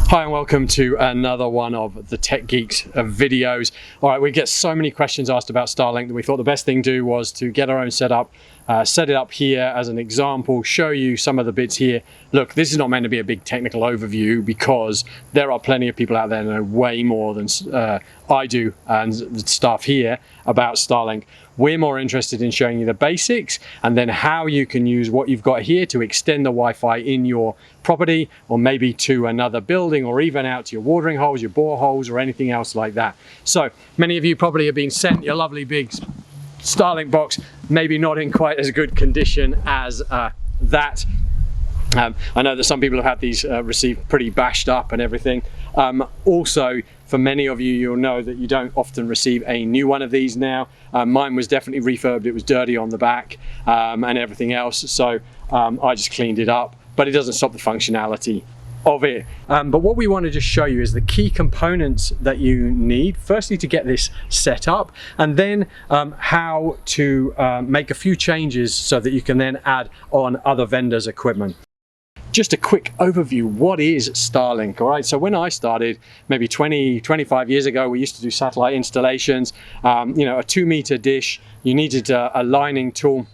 Hi and welcome to another one of the Tech Geeks videos. All right, we get so many questions asked about Starlink that we thought the best thing to do was to get our own setup, set it up here as an example, show you some of the bits here. Look, this is not meant to be a big technical overview because there are plenty of people out there that know way more than I do and the stuff here about Starlink. We're more interested in showing you the basics and then how you can use what you've got here to extend the Wi-Fi in your property or maybe to another building or even out to your watering holes, your boreholes or anything else like that. So many of you probably have been sent your lovely big Starlink box, maybe not in quite as good condition as that. I know that some people have had these received pretty bashed up and everything. Also, for many of you, you'll know that you don't often receive a new one of these now. Mine was definitely refurbed, it was dirty on the back and everything else, so I just cleaned it up, but it doesn't stop the functionality of it. But what we want to just show you is the key components that you need, firstly to get this set up, and then how to make a few changes so that you can then add on other vendors' equipment. Just a quick overview, what is Starlink? All right, so when I started maybe 25 years ago, we used to do satellite installations, you know, a 2-meter dish, you needed a lining tool,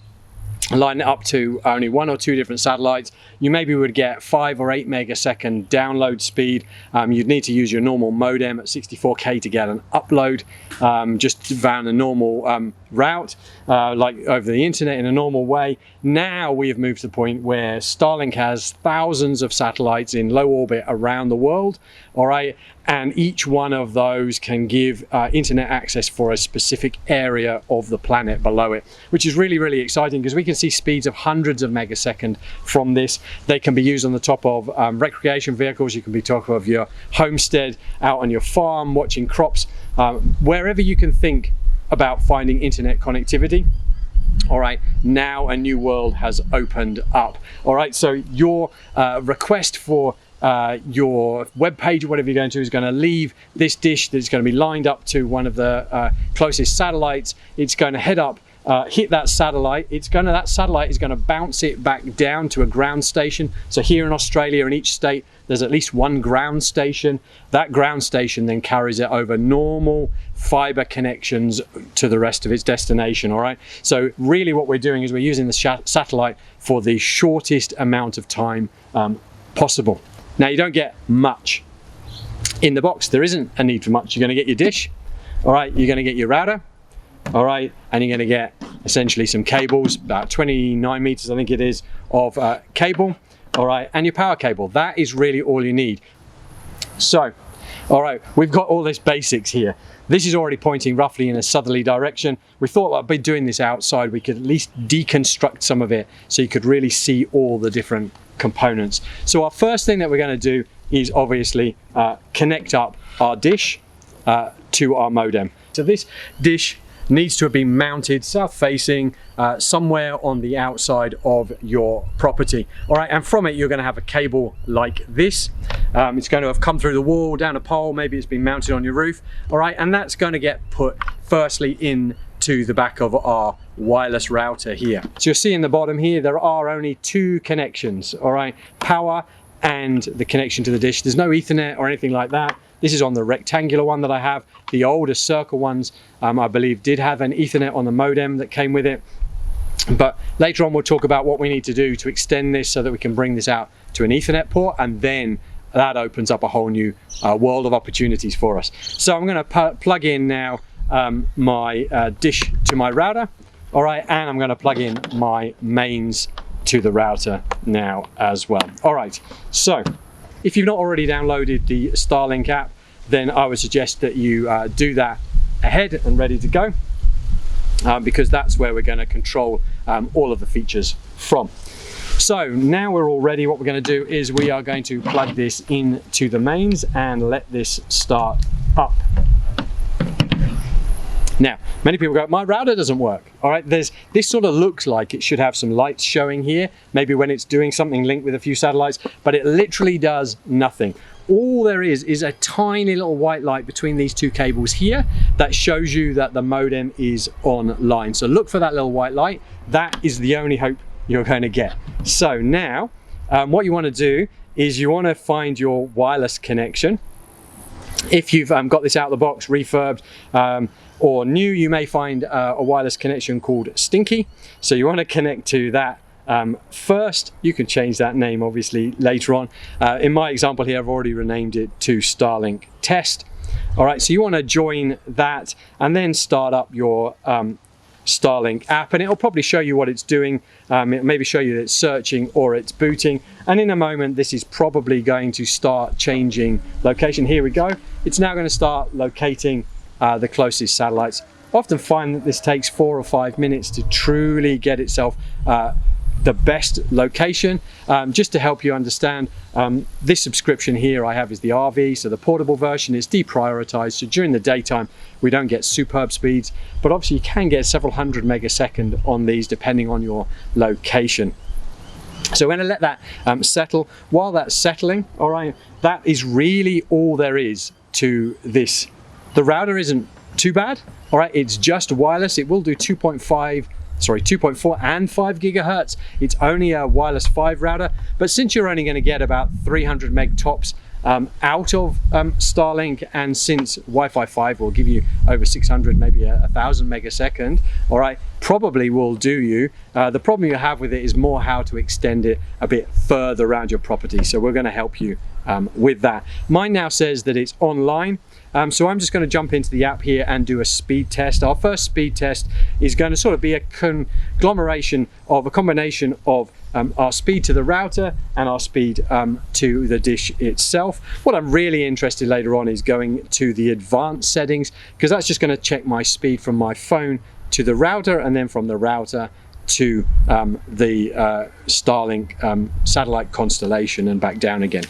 line it up to only 1 or 2 different satellites. You maybe would get 5 or 8 megasecond download speed. You'd need to use your normal modem at 64K to get an upload, just down a normal route, like over the internet in a normal way. Now we have moved to the point where Starlink has thousands of satellites in low orbit around the world, all right, and each one of those can give internet access for a specific area of the planet below it, which is really, really exciting because we can see speeds of hundreds of megasecond from this. They can be used on the top of recreation vehicles. You can be top of your homestead, out on your farm, watching crops, wherever you can think about finding internet connectivity. All right, now a new world has opened up. All right, so your request for your web page or whatever you're going to is going to leave this dish that's going to be lined up to one of the closest satellites. It's going to head up, hit that satellite. That satellite is going to bounce it back down to a ground station. So here in Australia, in each state, there's at least one ground station. That ground station then carries it over normal fiber connections to the rest of its destination. All right, so really what we're doing is we're using the satellite for the shortest amount of time possible. Now, you don't get much in the box. There isn't a need for much. You're going to get your dish, all right, you're going to get your router, all right, and you're going to get essentially some cables, about 29 meters I think it is of cable, all right, and your power cable. That is really all you need. So, all right, we've got all this basics here. This is already pointing roughly in a southerly direction. We thought by doing this outside, we could at least deconstruct some of it so you could really see all the different components. So our first thing that we're going to do is obviously connect up our dish to our modem. So this dish needs to have been mounted south facing somewhere on the outside of your property. All right, and from it you're going to have a cable like this. It's going to have come through the wall, down a pole, maybe it's been mounted on your roof. All right, and that's going to get put firstly in to the back of our wireless router here. So you'll see in the bottom here there are only 2 connections, all right, power and the connection to the dish. There's no Ethernet or anything like that. This is on the rectangular one that I have. The older circle ones I believe did have an Ethernet on the modem that came with it, but later on we'll talk about what we need to do to extend this so that we can bring this out to an Ethernet port, and then that opens up a whole new world of opportunities for us. So I'm going to plug in now my dish to my router, all right, and I'm going to plug in my mains to the router now as well. All right, so if you've not already downloaded the Starlink app, then I would suggest that you do that ahead and ready to go, because that's where we're going to control all of the features from. So now we're all ready. What we're going to do is we are going to plug this into the mains and let this start up. Now, many people go, my router doesn't work. All right, this sort of looks like it should have some lights showing here, maybe when it's doing something linked with a few satellites, but it literally does nothing. All there is a tiny little white light between these 2 cables here that shows you that the modem is online. So look for that little white light. That is the only hope you're going to get. So now what you want to do is you want to find your wireless connection. If you've got this out of the box, refurbed, or new, you may find a wireless connection called Stinky. So you want to connect to that first. You can change that name obviously later on. In my example here, I've already renamed it to Starlink Test. All right, so you want to join that and then start up your Starlink app, and it'll probably show you what it's doing. It'll maybe show you that it's searching or it's booting, and in a moment this is probably going to start changing location. Here we go. It's now going to start locating the closest satellites. I often find that this takes 4 or 5 minutes to truly get itself the best location. Just to help you understand, this subscription here I have is the RV, so the portable version is deprioritized, so during the daytime we don't get superb speeds, but obviously you can get several hundred megasecond on these depending on your location. So we're going to let that settle. While that's settling, all right, that is really all there is to this. The router isn't too bad, all right, it's just wireless. It will do 2.4 and 5 gigahertz. It's only a wireless 5 router, but since you're only going to get about 300 meg tops out of Starlink, and since Wi-Fi 5 will give you over 600, maybe 1,000 megasecond, all right, probably will do you. The problem you have with it is more how to extend it a bit further around your property, so we're going to help you with that. Mine now says that it's online. So I'm just going to jump into the app here and do a speed test. Our first speed test is going to sort of be a combination of our speed to the router and our speed to the dish itself. What I'm really interested later on is going to the advanced settings, because that's just going to check my speed from my phone to the router, and then from the router to the Starlink satellite constellation and back down again.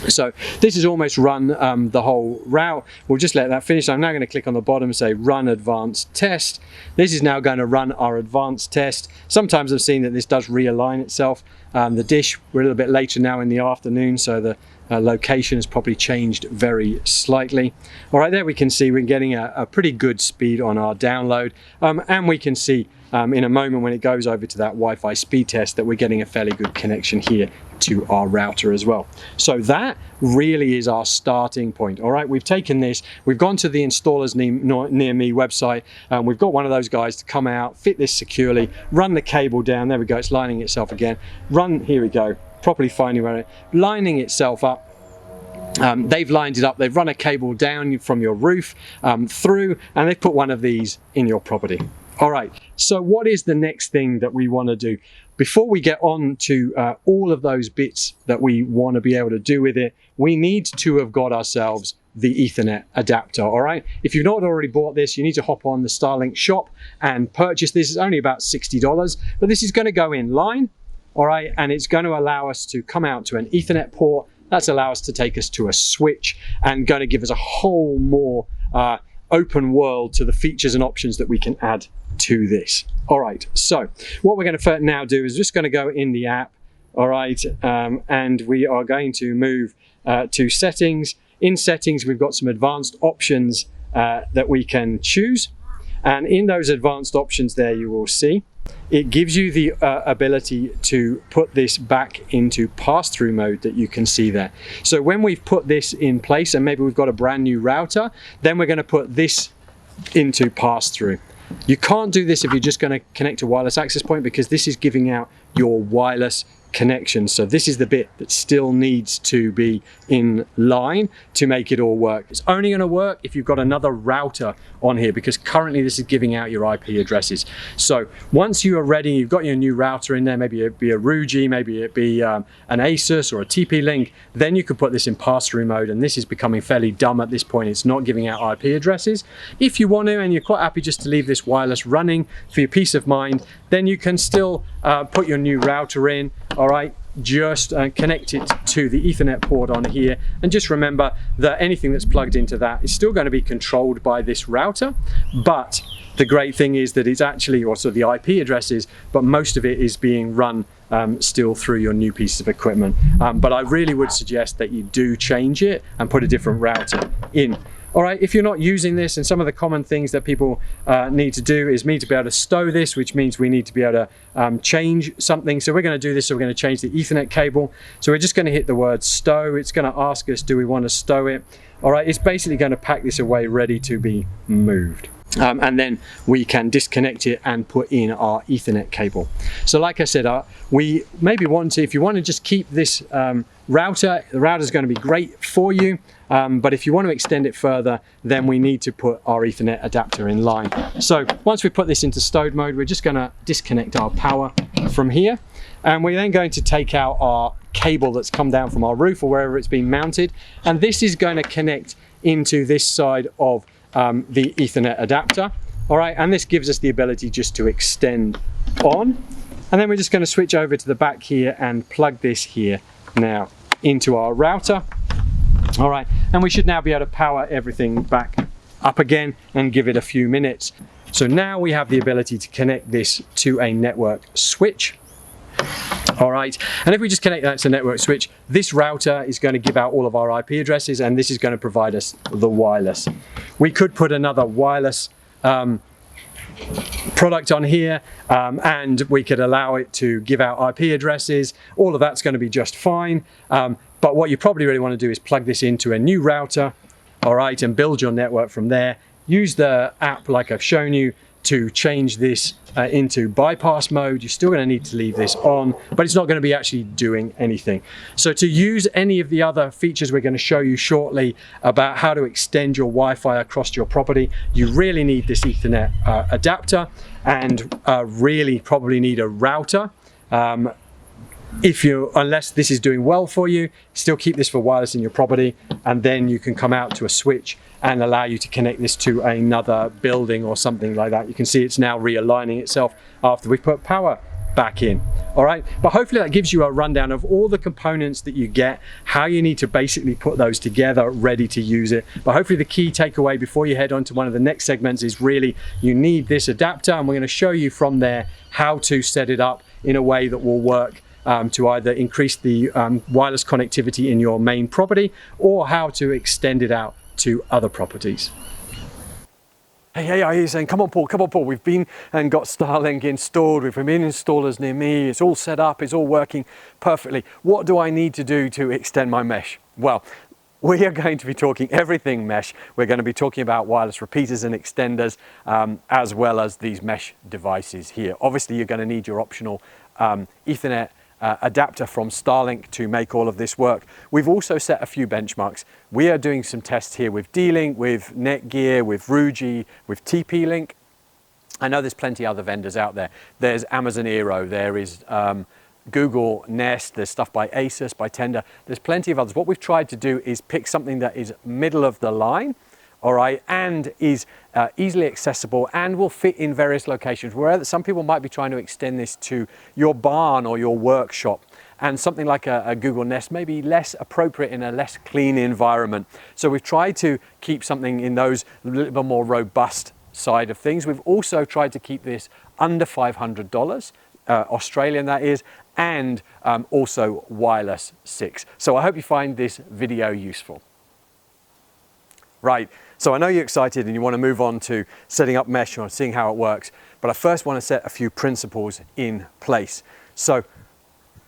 So this has almost run the whole route. We'll just let that finish. I'm now going to click on the bottom and say run advanced test. This is now going to run our advanced test. Sometimes I've seen that this does realign itself. The dish, we're a little bit later now in the afternoon, so the location has probably changed very slightly. All right, there we can see we're getting a pretty good speed on our download, and we can see in a moment when it goes over to that Wi-Fi speed test that we're getting a fairly good connection here to our router as well. So that really is our starting point. All right, we've taken this, we've gone to the installers near me website, and we've got one of those guys to come out, fit this securely, run the cable down. There we go, it's lining itself again. Here we go, properly finding where lining itself up. They've lined it up, they've run a cable down from your roof through, and they've put one of these in your property. All right, so what is the next thing that we want to do? Before we get on to all of those bits that we want to be able to do with it, we need to have got ourselves the Ethernet adapter. All right, if you've not already bought this, you need to hop on the Starlink shop and purchase this. It's only about $60, but this is going to go in line, all right, and it's going to allow us to come out to an Ethernet port. That's allow us to take us to a switch and going to give us a whole more open world to the features and options that we can add to this. All right, so what we're going to now do is just going to go in the app, all right, and we are going to move to settings. In settings, we've got some advanced options that we can choose, and in those advanced options there you will see it gives you the ability to put this back into pass-through mode that you can see there. So when we've put this in place, and maybe we've got a brand new router, then we're going to put this into pass-through. You can't do this if you're just going to connect a wireless access point, because this is giving out your wireless connection. So this is the bit that still needs to be in line to make it all work. It's only going to work if you've got another router on here, because currently this is giving out your IP addresses. So once you are ready, you've got your new router in there, maybe it be a Ruijie, maybe it be an Asus or a TP-Link, then you can put this in pass-through mode, and this is becoming fairly dumb at this point. It's not giving out IP addresses. If you want to, and you're quite happy just to leave this wireless running for your peace of mind, then you can still put your new router in. All right, just connect it to the Ethernet port on here, and just remember that anything that's plugged into that is still going to be controlled by this router. But the great thing is that it's actually also the IP addresses, but most of it is being run still through your new pieces of equipment. But I really would suggest that you do change it and put a different router in. All right, if you're not using this, and some of the common things that people need to do is to be able to stow this, which means we need to be able to change something. So we're going to do this, so we're going to change the Ethernet cable. So we're just going to hit the word stow. It's going to ask us, do we want to stow it? All right, it's basically going to pack this away ready to be moved. And then we can disconnect it and put in our Ethernet cable. So like I said, we maybe want to, if you want to just keep this router, the router is going to be great for you. But if you want to extend it further, then we need to put our Ethernet adapter in line. So once we put this into stowed mode, we're just going to disconnect our power from here. And we're then going to take out our cable that's come down from our roof or wherever it's been mounted. And this is going to connect into this side of the Ethernet adapter. All right, and this gives us the ability just to extend on. And then we're just going to switch over to the back here and plug this here now into our router. All right, and we should now be able to power everything back up again and give it a few minutes. So now we have the ability to connect this to a network switch. All right, and if we just connect that to the network switch, this router is going to give out all of our IP addresses, and this is going to provide us the wireless. We could put another wireless product on here, and we could allow it to give out IP addresses. All of that's going to be just fine. But what you probably really want to do is plug this into a new router, all right, and build your network from there. Use the app like I've shown you to change this into bypass mode. You're still going to need to leave this on, but it's not going to be actually doing anything. So to use any of the other features we're going to show you shortly about how to extend your Wi-Fi across your property, you really need this Ethernet adapter, and really probably need a router. Unless this is doing well for you, still keep this for wireless in your property, and then you can come out to a switch and allow you to connect this to another building or something like that. You can see it's now realigning itself after we put power back in. All right, but hopefully that gives you a rundown of all the components that you get, how you need to basically put those together ready to use it. But hopefully the key takeaway before you head on to one of the next segments is really you need this adapter, and we're going to show you from there how to set it up in a way that will work to either increase the wireless connectivity in your main property, or how to extend it out to other properties. Hey, I hear you saying, come on Paul, we've been and got Starlink installed, we've been installers near me, it's all set up, it's all working perfectly. What do I need to do to extend my mesh? Well, we are going to be talking everything mesh. We're going to be talking about wireless repeaters and extenders, as well as these mesh devices here. Obviously, you're going to need your optional Ethernet adapter from Starlink to make all of this work. We've also set a few benchmarks. We are doing some tests here with D-Link, with Netgear, with Ruijie, with TP-Link. I know there's plenty other vendors out there. There's Amazon Aero, there is Google Nest, there's stuff by Asus, by Tender. There's plenty of others. What we've tried to do is pick something that is middle of the line, all right, and is easily accessible and will fit in various locations. Where some people might be trying to extend this to your barn or your workshop, and something like a Google Nest may be less appropriate in a less clean environment. So we've tried to keep something in those a little bit more robust side of things. We've also tried to keep this under $500, Australian that is, and also wireless 6. So I hope you find this video useful. Right, so I know you're excited and you want to move on to setting up mesh or seeing how it works, but I first want to set a few principles in place. So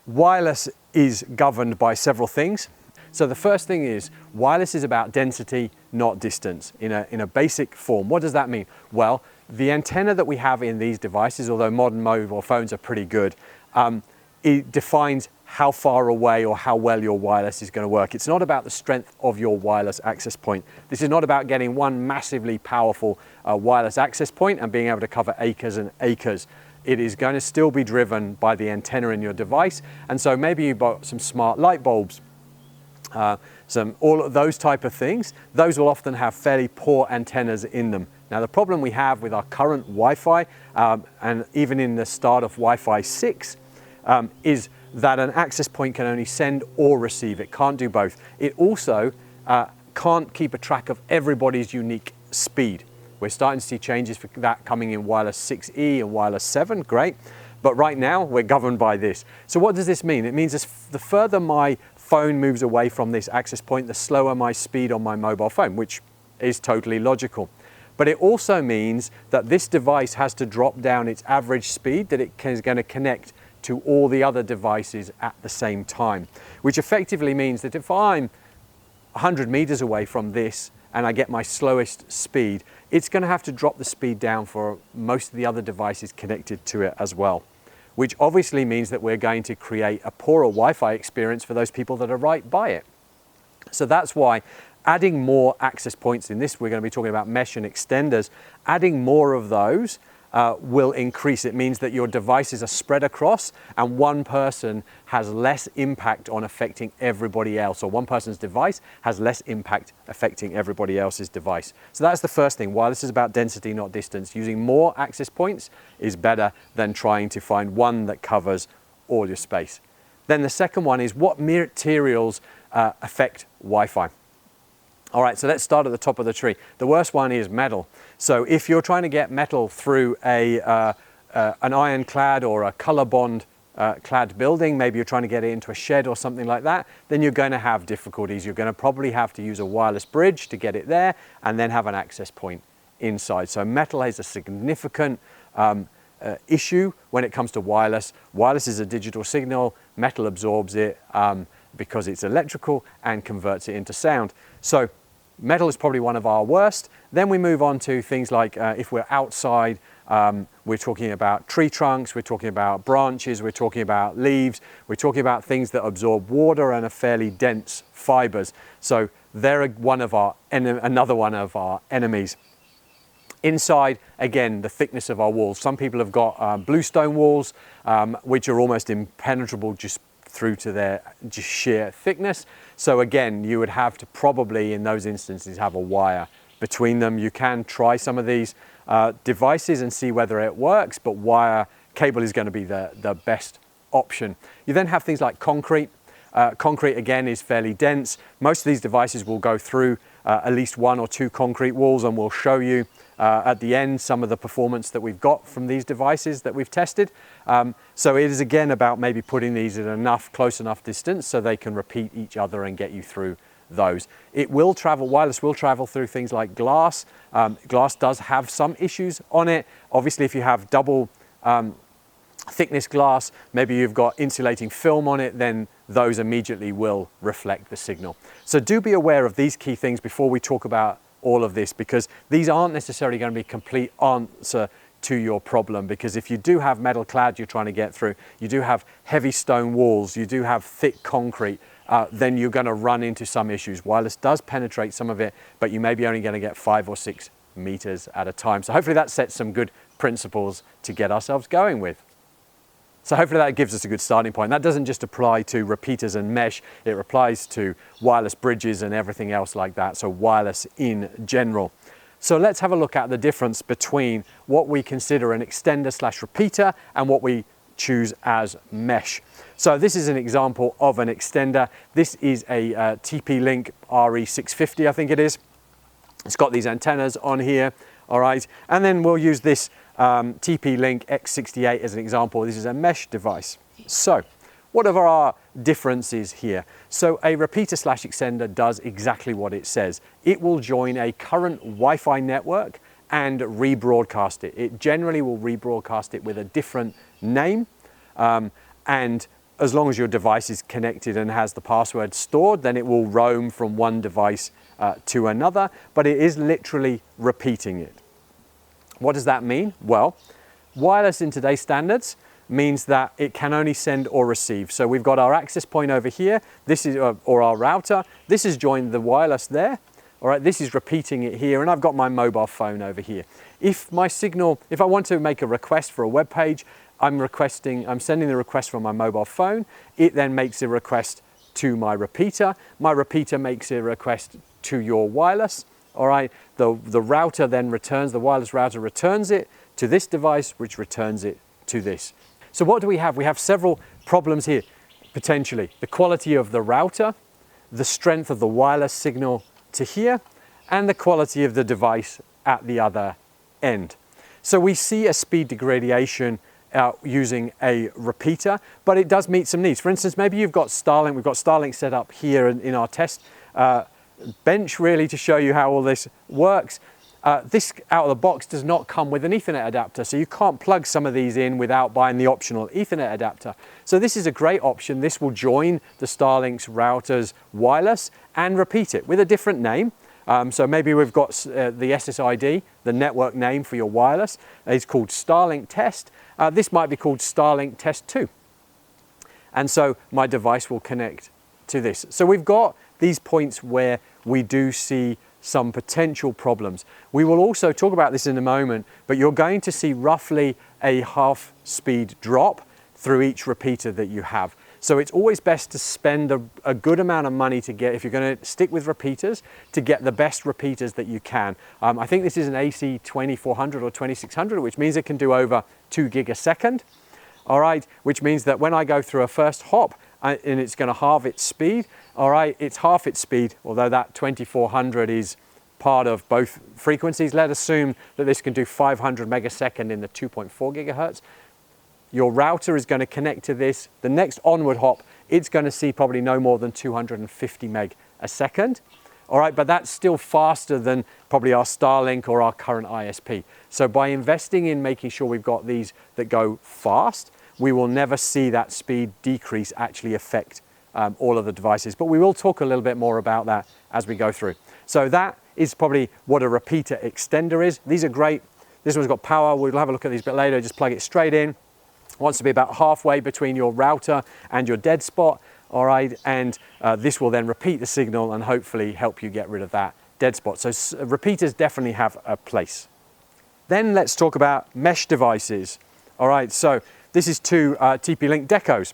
wireless is governed by several things. So the first thing is wireless is about density, not distance, in a basic form. What does that mean? Well, the antenna that we have in these devices, although modern mobile phones are pretty good, it defines how far away or how well your wireless is going to work. It's not about the strength of your wireless access point. This is not about getting one massively powerful wireless access point and being able to cover acres and acres. It is going to still be driven by the antenna in your device. And so maybe you bought some smart light bulbs, all of those type of things. Those will often have fairly poor antennas in them. Now the problem we have with our current Wi-Fi, and even in the start of Wi-Fi 6, is that an access point can only send or receive. It can't do both. It also can't keep a track of everybody's unique speed. We're starting to see changes for that coming in wireless 6E and wireless 7, great. But right now we're governed by this. So what does this mean? It means the further my phone moves away from this access point, the slower my speed on my mobile phone, which is totally logical. But it also means that this device has to drop down its average speed that it is going to connect to all the other devices at the same time, which effectively means that if I'm 100 meters away from this and I get my slowest speed, it's going to have to drop the speed down for most of the other devices connected to it as well, which obviously means that we're going to create a poorer Wi-Fi experience for those people that are right by it. So that's why adding more access points in this, we're going to be talking about mesh and extenders, adding more of those will increase. It means that your devices are spread across and one person has less impact on affecting everybody else, or one person's device has less impact affecting everybody else's device. So that's the first thing. Wireless is about density, not distance. Using more access points is better than trying to find one that covers all your space. Then the second one is what materials affect Wi-Fi. All right, so let's start at the top of the tree. The worst one is metal. So if you're trying to get metal through an ironclad or a color bond clad building, maybe you're trying to get it into a shed or something like that, then you're going to have difficulties. You're going to probably have to use a wireless bridge to get it there and then have an access point inside. So metal is a significant issue when it comes to wireless. Wireless is a digital signal. Metal absorbs it because it's electrical and converts it into sound. So metal is probably one of our worst. Then we move on to things like if we're outside, we're talking about tree trunks, we're talking about branches, we're talking about leaves, we're talking about things that absorb water and are fairly dense fibers. So they're another one of our enemies. Inside, again, the thickness of our walls. Some people have got bluestone walls, which are almost impenetrable just through to their just sheer thickness. So again, you would have to probably, in those instances, have a wire between them. You can try some of these devices and see whether it works, but cable is going to be the best option. You then have things like concrete. Concrete, again, is fairly dense. Most of these devices will go through at least one or two concrete walls, and we'll show you at the end some of the performance that we've got from these devices that we've tested. So it is again about maybe putting these at close enough distance so they can repeat each other and get you through those. Wireless will travel through things like glass. Glass does have some issues on it. Obviously, if you have double thickness glass, maybe you've got insulating film on it, then those immediately will reflect the signal. So do be aware of these key things before we talk about all of this, because these aren't necessarily going to be a complete answer to your problem. Because if you do have metal clad you're trying to get through, you do have heavy stone walls, you do have thick concrete, then you're going to run into some issues. Wireless does penetrate some of it, but you may be only going to get 5 or 6 meters at a time. So hopefully that sets some good principles to get ourselves going with. So hopefully that gives us a good starting point. That doesn't just apply to repeaters and mesh, it applies to wireless bridges and everything else like that, so wireless in general. So let's have a look at the difference between what we consider an extender / repeater and what we choose as mesh. So this is an example of an extender. This is a Link RE650, I think it is. It's got these antennas on here, all right? And then we'll use this Link X68 as an example. This is a mesh device. So what are our differences here? So a repeater / extender does exactly what it says. It will join a current Wi-Fi network and rebroadcast it. It generally will rebroadcast it with a different name, and as long as your device is connected and has the password stored, then it will roam from one device to another, but it is literally repeating it. What does that mean? Well, wireless in today's standards means that it can only send or receive. So we've got our access point over here, this is or our router, this is joined the wireless there. All right, this is repeating it here, and I've got my mobile phone over here. If I want to make a request for a web page, I'm sending the request from my mobile phone. It then makes a request to my repeater. My repeater makes a request to your wireless. All right, the router then returns, the wireless router returns it to this device, which returns it to this. So what do we have? We have several problems here, potentially. The quality of the router, the strength of the wireless signal to here, and the quality of the device at the other end. So we see a speed degradation using a repeater, but it does meet some needs. For instance, maybe you've got Starlink, we've got Starlink set up here in our test bench really to show you how all this works. This out of the box does not come with an Ethernet adapter, so you can't plug some of these in without buying the optional Ethernet adapter. So this is a great option. This will join the Starlink's routers wireless and repeat it with a different name. So maybe we've got the SSID, the network name for your wireless. It's called Starlink Test. This might be called Starlink Test 2. And so my device will connect to this. So we've got these points where we do see some potential problems. We will also talk about this in a moment, but you're going to see roughly a half speed drop through each repeater that you have. So it's always best to spend a good amount of money to get, if you're going to stick with repeaters, to get the best repeaters that you can. I think this is an AC 2400 or 2600, which means it can do over 2 gig a second. All right, which means that when I go through a first hop, and it's going to halve its speed. All right, it's half its speed, although that 2400 is part of both frequencies. Let's assume that this can do 500 megasecond in the 2.4 gigahertz. Your router is going to connect to this. The next onward hop, it's going to see probably no more than 250 meg a second. All right, but that's still faster than probably our Starlink or our current ISP. So by investing in making sure we've got these that go fast, we will never see that speed decrease actually affect all of the devices. But we will talk a little bit more about that as we go through. So that is probably what a repeater extender is. These are great. This one's got power. We'll have a look at these a bit later. Just plug it straight in. Wants to be about halfway between your router and your dead spot. All right, and this will then repeat the signal and hopefully help you get rid of that dead spot. So repeaters definitely have a place. Then let's talk about mesh devices. All right, so this is two TP-Link Decos.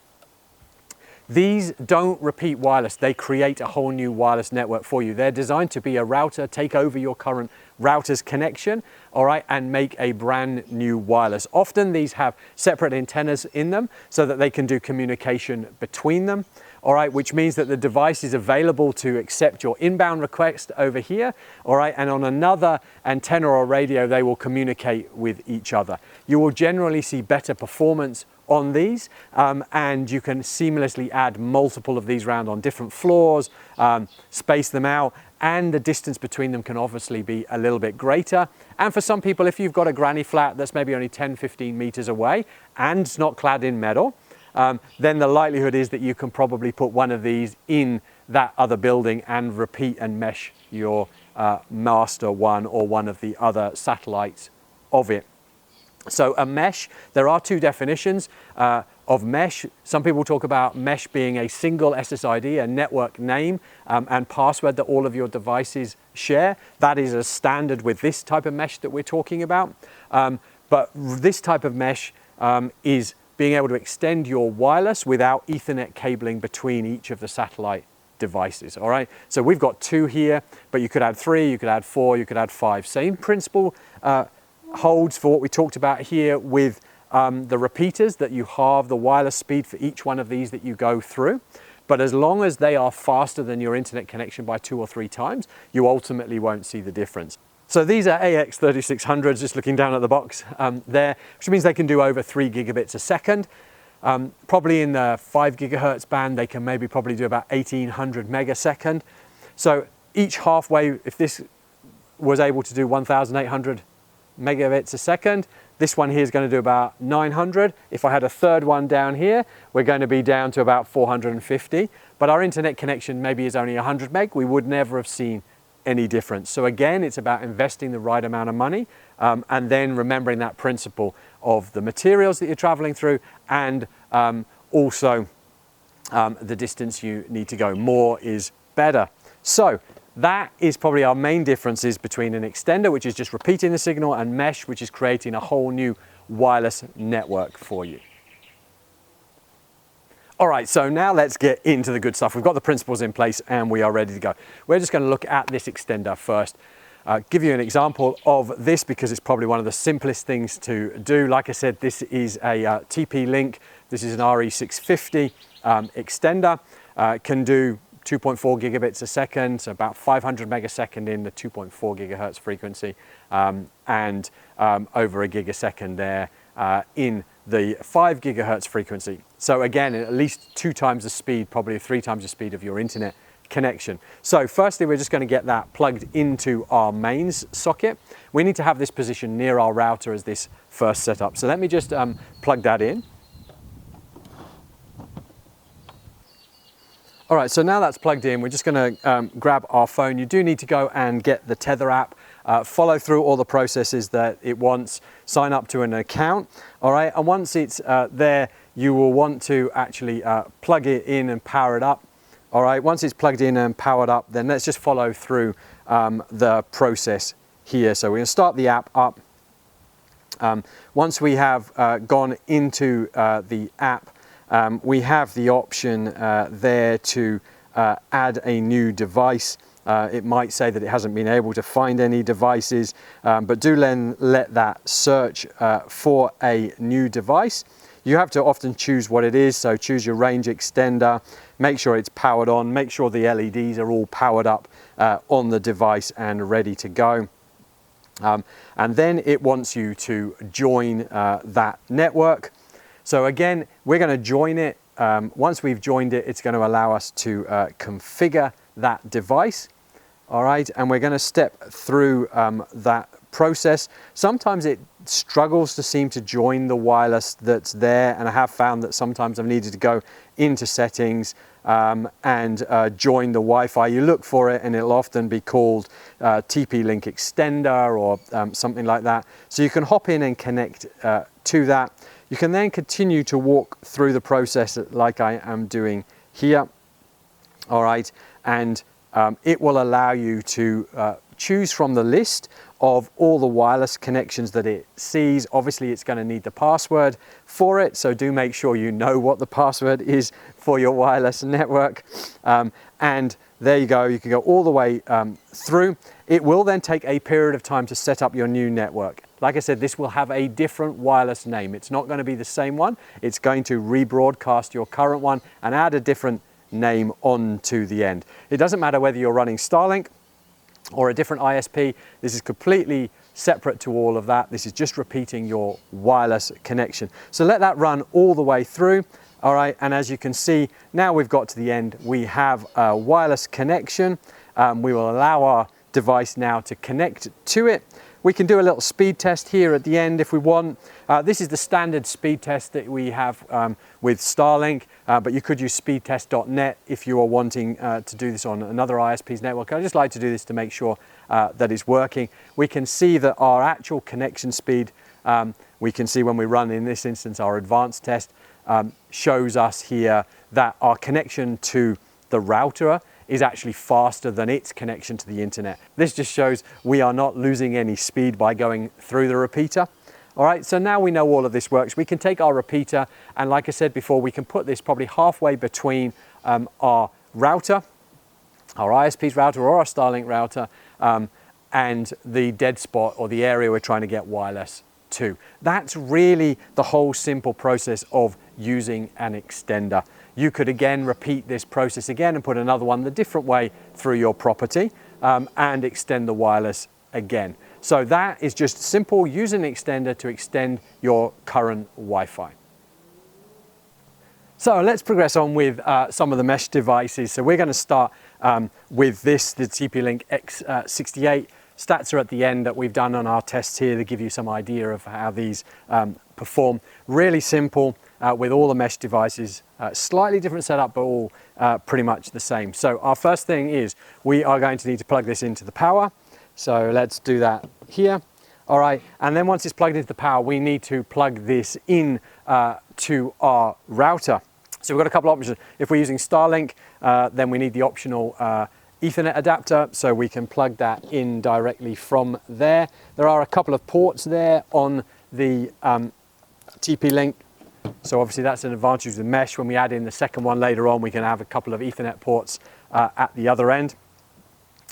These don't repeat wireless. They create a whole new wireless network for you. They're designed to be a router, take over your current router's connection, all right, and make a brand new wireless. Often these have separate antennas in them so that they can do communication between them, all right, which means that the device is available to accept your inbound request over here, all right, and on another antenna or radio, they will communicate with each other. You will generally see better performance on these, and you can seamlessly add multiple of these around on different floors, space them out, and the distance between them can obviously be a little bit greater. And for some people, if you've got a granny flat that's maybe only 10-15 meters away and it's not clad in metal, then the likelihood is that you can probably put one of these in that other building and repeat and mesh your master one or one of the other satellites of it. So a mesh, there are two definitions of mesh. Some people talk about mesh being a single SSID, a network name and password that all of your devices share. That is a standard with this type of mesh that we're talking about. But this type of mesh is being able to extend your wireless without Ethernet cabling between each of the satellite devices, all right? So we've got two here, but you could add 3, you could add 4, you could add 5. Same principle holds for what we talked about here with the repeaters, that you halve the wireless speed for each one of these that you go through. But as long as they are faster than your internet connection by 2 or 3 times, you ultimately won't see the difference. So these are AX3600s, just looking down at the box there, which means they can do over 3 gigabits a second. Probably in the 5 gigahertz band, they can maybe probably do about 1800 megasecond. So each halfway, if this was able to do 1800 megabits a second, this one here is going to do about 900. If I had a third one down here, we're going to be down to about 450. But our internet connection maybe is only 100 meg. We would never have seen any difference. So again, it's about investing the right amount of money and then remembering that principle of the materials that you're traveling through and also the distance you need to go. More is better. So that is probably our main differences between an extender, which is just repeating the signal, and mesh, which is creating a whole new wireless network for you. All right, so now let's get into the good stuff. We've got the principles in place and we are ready to go. We're just going to look at this extender first. Give you an example of this because it's probably one of the simplest things to do. Like I said, this is a TP-Link. This is an RE650 extender. Can do 2.4 gigabits a second, so about 500 megasecond in the 2.4 gigahertz frequency, and over a gig a second there in the 5 gigahertz frequency. So again, at least 2 times the speed, probably 3 times the speed of your internet connection. So firstly, we're just going to get that plugged into our mains socket. We need to have this position near our router as this first setup. So let me just plug that in. All right, so now that's plugged in, we're just going to grab our phone. You do need to go and get the Tether app, follow through all the processes that it wants, sign up to an account. All right, and once it's there, you will want to actually plug it in and power it up. All right, once it's plugged in and powered up, then let's just follow through the process here. So we're going to start the app up. Once we have gone into the app, we have the option there to add a new device. It might say that it hasn't been able to find any devices, but do then let that search for a new device. You have to often choose what it is, so choose your range extender, make sure it's powered on, make sure the LEDs are all powered up on the device and ready to go. And then it wants you to join that network. So again, we're going to join it. Once we've joined it, it's going to allow us to configure that device. All right, and we're going to step through that process. Sometimes it struggles to seem to join the wireless that's there, and I have found that sometimes I've needed to go into settings and join the Wi-Fi. You look for it and it'll often be called TP-Link extender or something like that. So you can hop in and connect to that. You can then continue to walk through the process like I am doing here. All right, and it will allow you to choose from the list of all the wireless connections that it sees. Obviously, it's going to need the password for it, so do make sure you know what the password is for your wireless network. And there you go, you can go all the way through. It will then take a period of time to set up your new network. Like I said, this will have a different wireless name. It's not going to be the same one. It's going to rebroadcast your current one and add a different name onto the end. It doesn't matter whether you're running Starlink or a different ISP. This is completely separate to all of that. This is just repeating your wireless connection. So let that run all the way through. All right, and as you can see, now we've got to the end. We have a wireless connection. We will allow our device now to connect to it. We can do a little speed test here at the end if we want. This is the standard speed test that we have with Starlink, but you could use speedtest.net if you are wanting to do this on another ISP's network. I just like to do this to make sure that it's working. We can see that our actual connection speed, we can see when we run, in this instance, our advanced test, shows us here that our connection to the router is actually faster than its connection to the internet. This just shows we are not losing any speed by going through the repeater. All right, so now we know all of this works. We can take our repeater, and like I said before, we can put this probably halfway between our router, our ISP's router or our Starlink router, and the dead spot or the area we're trying to get wireless to. That's really the whole simple process of using an extender. You could again repeat this process again and put another one the different way through your property and extend the wireless again. So that is just simple. Use an extender to extend your current Wi-Fi. So let's progress on with some of the mesh devices. So we're going to start with this, the TP-Link X68. Stats are at the end that we've done on our tests here to give you some idea of how these perform. Really simple with all the mesh devices, slightly different setup, but all pretty much the same. So our first thing is we are going to need to plug this into the power. So let's do that here. All right, and then once it's plugged into the power, we need to plug this in to our router. So we've got a couple of options. If we're using Starlink, then we need the optional Ethernet adapter, so we can plug that in directly from there. There are a couple of ports there on the TP-Link, so obviously that's an advantage of the mesh. When we add in the second one later on, we can have a couple of Ethernet ports at the other end.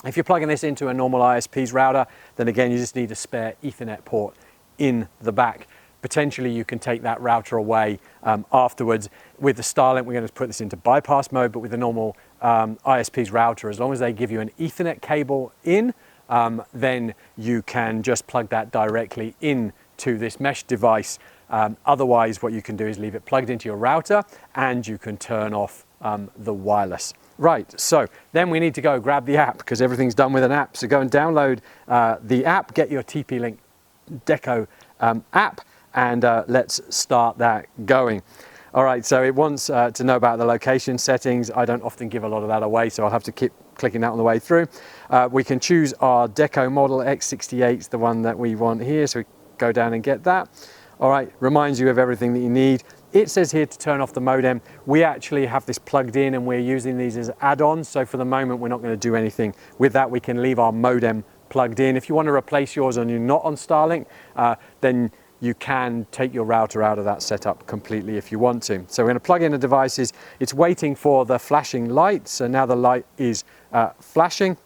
If you're plugging this into a normal ISP's router, then again, you just need a spare Ethernet port in the back. Potentially you can take that router away afterwards. With the Starlink, we're going to put this into bypass mode, but with the normal ISP's router, as long as they give you an Ethernet cable in, then you can just plug that directly in to this mesh device Otherwise, what you can do is leave it plugged into your router and you can turn off the wireless. Right, so then we need to go grab the app because everything's done with an app. So go and download the app, get your TP-Link Deco app, and let's start that going. All right, so it wants to know about the location settings. I don't often give a lot of that away, so I'll have to keep clicking that on the way through. We can choose our Deco model. X68 is the one that we want here, so we go down and get that. All right, reminds you of everything that you need. It says here to turn off the modem. We actually have this plugged in and we're using these as add-ons. So for the moment, we're not going to do anything with that. We can leave our modem plugged in. If you want to replace yours and you're not on Starlink, then you can take your router out of that setup completely if you want to. So we're going to plug in the devices. It's waiting for the flashing light. So now the light is flashing.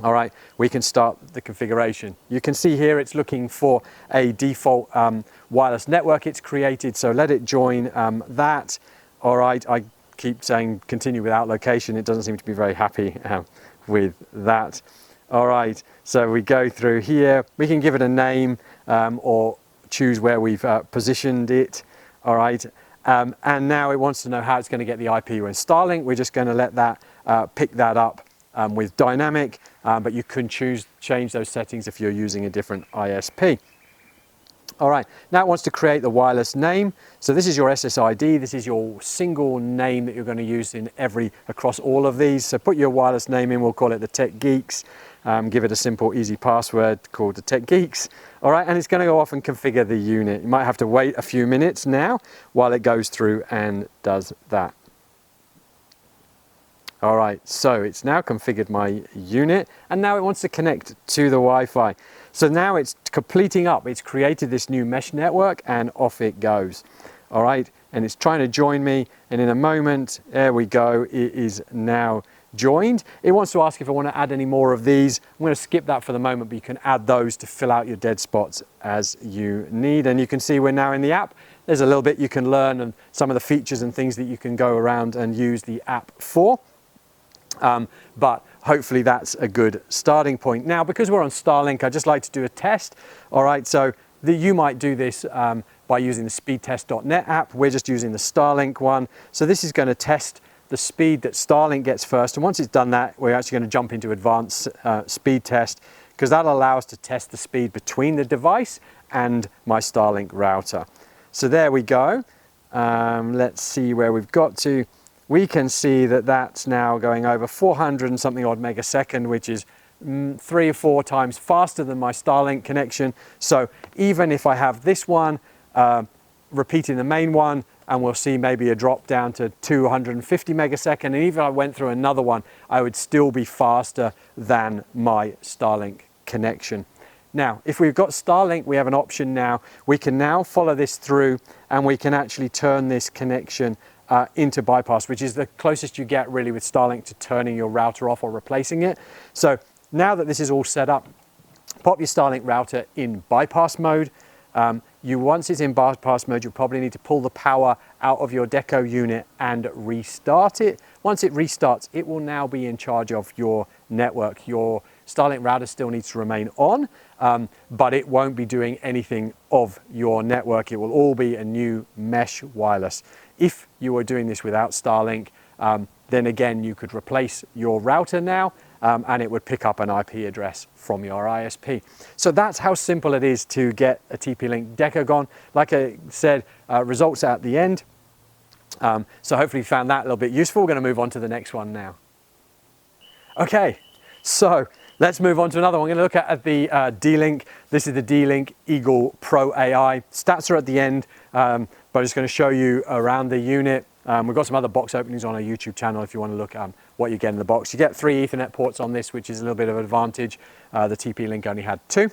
All right, we can start the configuration. You can see here it's looking for a default wireless network it's created, so let it join that. All right, I keep saying continue without location. It doesn't seem to be very happy with that. All right, so we go through here. We can give it a name or choose where we've positioned it. All right, and now it wants to know how it's going to get the IP. We're in Starlink. We're just going to let that pick that up with dynamic, but you can change those settings if you're using a different ISP. All right, now it wants to create the wireless name. So this is your SSID. This is your single name that you're going to use across all of these. So put your wireless name in. We'll call it the Tech Geeks. Give it a simple, easy password called the Tech Geeks. All right, and it's going to go off and configure the unit. You might have to wait a few minutes now while it goes through and does that. All right, so it's now configured my unit and now it wants to connect to the Wi-Fi. So now it's completing up. It's created this new mesh network and off it goes. All right, and it's trying to join me, and in a moment, there we go, it is now joined. It wants to ask if I want to add any more of these. I'm going to skip that for the moment, but you can add those to fill out your dead spots as you need. And you can see we're now in the app. There's a little bit you can learn and some of the features and things that you can go around and use the app for. But hopefully that's a good starting point. Now, because we're on Starlink, I'd just like to do a test. All right, so you might do this by using the speedtest.net app. We're just using the Starlink one. So this is going to test the speed that Starlink gets first. And once it's done that, we're actually going to jump into advanced speed test, because that'll allow us to test the speed between the device and my Starlink router. So there we go. Let's see where we've got to. We can see that that's now going over 400 and something odd megasecond, which is 3 or 4 times faster than my Starlink connection. So even if I have this one repeating the main one, and we'll see maybe a drop down to 250 megasecond, and even if I went through another one, I would still be faster than my Starlink connection. Now, if we've got Starlink, we have an option now. We can now follow this through and we can actually turn this connection into bypass, which is the closest you get really with Starlink to turning your router off or replacing it. So now that this is all set up, pop your Starlink router in bypass mode. Once it's in bypass mode, you'll probably need to pull the power out of your Deco unit and restart it. Once it restarts, it will now be in charge of your network. Your Starlink router still needs to remain on, but it won't be doing anything of your network. It will all be a new mesh wireless. If you were doing this without Starlink, then again, you could replace your router now, and it would pick up an IP address from your ISP. So that's how simple it is to get a TP-Link Deco gone. Like I said, results at the end. So hopefully you found that a little bit useful. We're going to move on to the next one now. Okay, so let's move on to another one. We're going to look at the D-Link. This is the D-Link Eagle Pro AI. Stats are at the end, but I'm just going to show you around the unit. We've got some other box openings on our YouTube channel if you want to look at what you get in the box. You get 3 Ethernet ports on this, which is a little bit of an advantage. The TP-Link only had 2.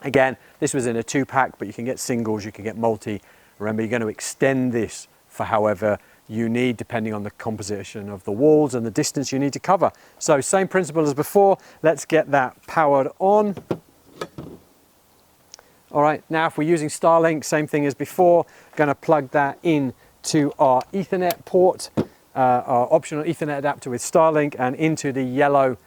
Again, this was in a 2-pack, but you can get singles, you can get multi. Remember, you're going to extend this for however you need, depending on the composition of the walls and the distance you need to cover. So same principle as before. Let's get that powered on. All right, now if we're using Starlink, same thing as before. Going to plug that in to our Ethernet port, our optional Ethernet adapter with Starlink, and into the yellow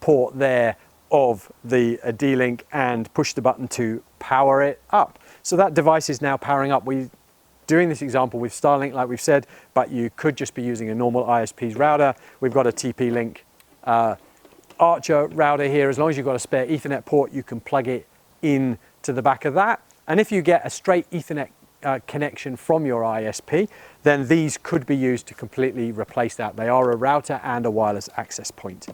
port there of the D-Link and push the button to power it up. So that device is now powering up. We're doing this example with Starlink, like we've said, but you could just be using a normal ISP's router. We've got a TP-Link Archer router here. As long as you've got a spare Ethernet port, you can plug it in to the back of that. And if you get a straight Ethernet connection from your ISP, then these could be used to completely replace that. They are a router and a wireless access point.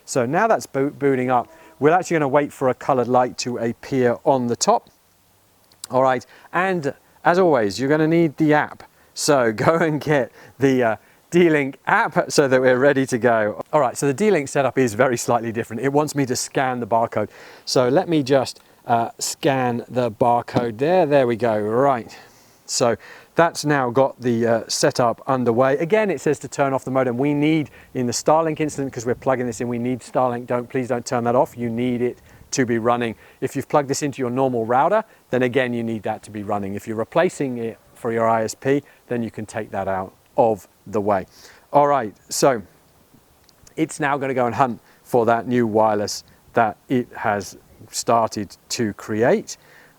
So now that's booting up, we're actually going to wait for a colored light to appear on the top. All right, and as always, you're going to need the app. So go and get the D-Link app so that we're ready to go. All right, so the D-Link setup is very slightly different. It wants me to scan the barcode. So let me just scan the barcode there. There we go. Right. So that's now got the setup underway. Again, it says to turn off the modem. We need, in the Starlink incident, because we're plugging this in, we need Starlink. Please don't turn that off. You need it to be running. If you've plugged this into your normal router, then again, you need that to be running. If you're replacing it for your ISP, then you can take that out of the way. All right, so it's now going to go and hunt for that new wireless that it has started to create.